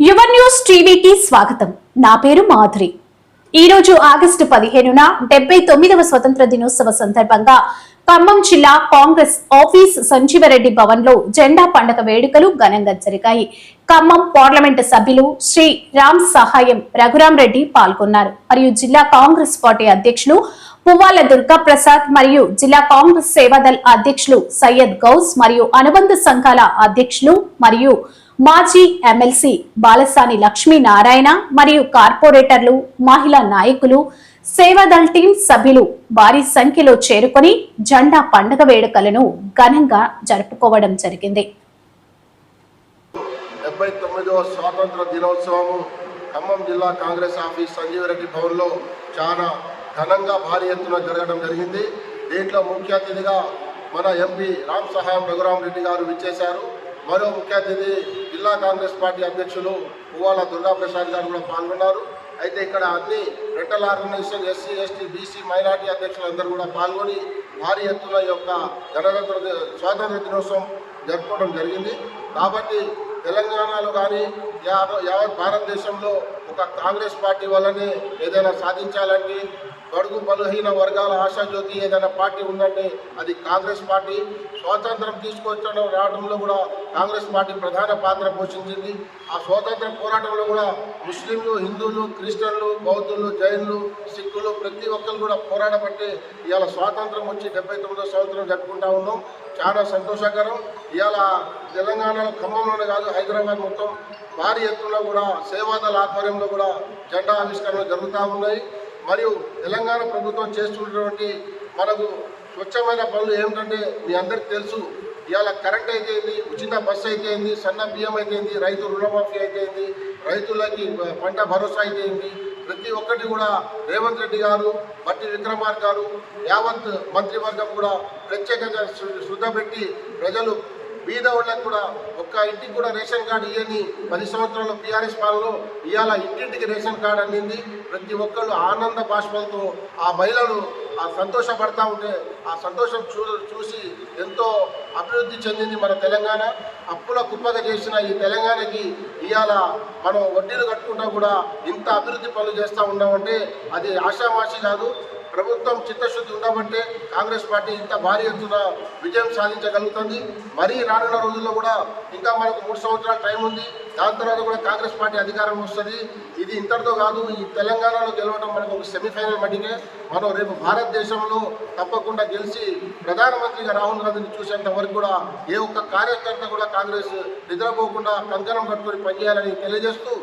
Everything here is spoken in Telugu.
యువ న్యూస్ టీవీకి స్వాగతం. నా పేరు మాధురి. ఈ రోజు ఆగస్టు 15న 79వ స్వతంత్ర దినోత్సవ సందర్భంగా ఖమ్మం జిల్లా కాంగ్రెస్ ఆఫీస్ సంజీవరెడ్డి భవన్ లో జెండా పండుగ వేడుకలు ఘనంగా జరిగాయి. ఖమ్మం పార్లమెంటు సభ్యులు శ్రీ రామ్ సహాయం రఘురాం రెడ్డి పాల్గొన్నారు. మరియు జిల్లా కాంగ్రెస్ పార్టీ అధ్యక్షులు పువ్వాల దుర్గా ప్రసాద్ మరియు జిల్లా కాంగ్రెస్ సేవాదళ్ అధ్యక్షులు సయ్యద్ గౌస్ మరియు అనుబంధ సంఘాల అధ్యక్షులు మరియు మాజీ ఎమ్మెల్సీ బాలసాని లక్ష్మీనారాయణ మరియు కార్పొరేటర్లు, మహిళా నాయకులు, సేవాదళ్ టీం సభ్యులు భారీ సంఖ్యలో చేరుకొని జెండా పండుగ వేడుకలను ఘనంగా జరుపుకోవడం జరిగింది. 79వ స్వాతంత్ర దినోత్సవం ఖమ్మం జిల్లా కాంగ్రెస్ ఆఫీస్ సంజీవరెడ్డి భవన్లో చాలా ఘనంగా భారీ ఎత్తున జరగడం జరిగింది. దీంట్లో ముఖ్య అతిథిగా మన ఎంపీ రామ్ సహాయం రఘురాం రెడ్డి గారు విచ్చేశారు. మరో ముఖ్య అతిథి జిల్లా కాంగ్రెస్ పార్టీ అధ్యక్షులు పువ్వాల దుర్గా ప్రసాద్ గారు కూడా పాల్గొన్నారు. అయితే ఇక్కడ అన్ని mental organisation, SC, ST, BC, minority అధ్యక్షులందరూ కూడా పాల్గొని భారీ ఎత్తున యొక్క స్వాతంత్ర దినోత్సవం జరుపుకోవడం జరిగింది. కాబట్టి తెలంగాణలో కానీ యావత్ భారతదేశంలో ఒక కాంగ్రెస్ పార్టీ వల్లనే ఏదైనా సాధించాలంటే, బడుగు బలహీన వర్గాల ఆశాజ్యోతి ఏదైనా పార్టీ ఉందంటే అది కాంగ్రెస్ పార్టీ. స్వాతంత్రం తీసుకొచ్చడం రావడంలో కూడా కాంగ్రెస్ పార్టీ ప్రధాన పాత్ర పోషించింది. ఆ స్వాతంత్ర పోరాటంలో కూడా ముస్లింలు, హిందువులు, క్రిస్టియన్లు, బౌద్ధులు, జైన్లు, సిక్కులు ప్రతి ఒక్కరు కూడా పోరాడబట్టి ఇవాళ స్వాతంత్రం వచ్చి 79వ సంవత్సరం జరుపుకుంటా ఉన్నాం. చాలా సంతోషకరం. ఇవాళ తెలంగాణలో ఖమ్మంలోనే కాదు, హైదరాబాద్ మొత్తం భారీ ఎత్తున కూడా సేవాదళ ఆధ్వర్యంలో కూడా జెండా ఆవిష్కరణలు జరుగుతూ ఉన్నాయి. మరియు తెలంగాణ ప్రభుత్వం చేస్తున్నటువంటి మనకు స్వచ్ఛమైన పనులు ఏమిటంటే మీ అందరికీ తెలుసు. ఇవాళ కరెంట్ అయితేంది, ఉచిత బస్సు అయితేంది, సన్న బియ్యం అయితేంది, రైతు రుణమాఫీ అయితేంది, రైతులకి పంట భరోసా అయితేంది, ప్రతి ఒక్కటి కూడా రేవంత్ రెడ్డి గారు, బట్టి విక్రమార్క గారు, యావత్ మంత్రివర్గం కూడా ప్రత్యేకంగా శ్రద్ధ పెట్టి ప్రజలు బీద వాళ్ళకి కూడా ఒక్క ఇంటికి కూడా రేషన్ కార్డు ఇవ్వని 10 సంవత్సరాల టీఆర్ఎస్ పాలనలో ఇవాళ ఇంటింటికి రేషన్ కార్డు అందింది. ప్రతి ఒక్కళ్ళు ఆనంద బాష్పాలతో ఆ మహిళలు ఆ సంతోషపడతా ఉంటే ఆ సంతోషం చూసి ఎంతో అభివృద్ధి చెందింది మన తెలంగాణ. అప్పుల కుప్పగా చేసిన ఈ తెలంగాణకి ఇవాళ మనం వడ్డీలు కట్టుకుంటా కూడా ఇంత అభివృద్ధి పనులు చేస్తూ ఉన్నామంటే అది ఆషామాషి కాదు. ప్రభుత్వం చిత్తశుద్ధి ఉండబట్టే కాంగ్రెస్ పార్టీ ఇంత భారీ ఎత్తున విజయం సాధించగలుగుతుంది. మరీ రానున్న రోజుల్లో కూడా ఇంకా మనకు 3 సంవత్సరాల టైం ఉంది. దాని తర్వాత కూడా కాంగ్రెస్ పార్టీ అధికారం వస్తుంది. ఇది ఇంతటితో కాదు, ఈ తెలంగాణలో గెలవడం మనకు ఒక సెమీఫైనల్ మట్టికే. మనం రేపు భారతదేశంలో తప్పకుండా గెలిచి ప్రధానమంత్రిగా రాహుల్ గాంధీని చూసేంత వరకు కూడా ఏ ఒక్క కార్యకర్త కూడా కాంగ్రెస్ నిద్రపోకుండా కంకణం కట్టుకొని పనిచేయాలని తెలియజేస్తూ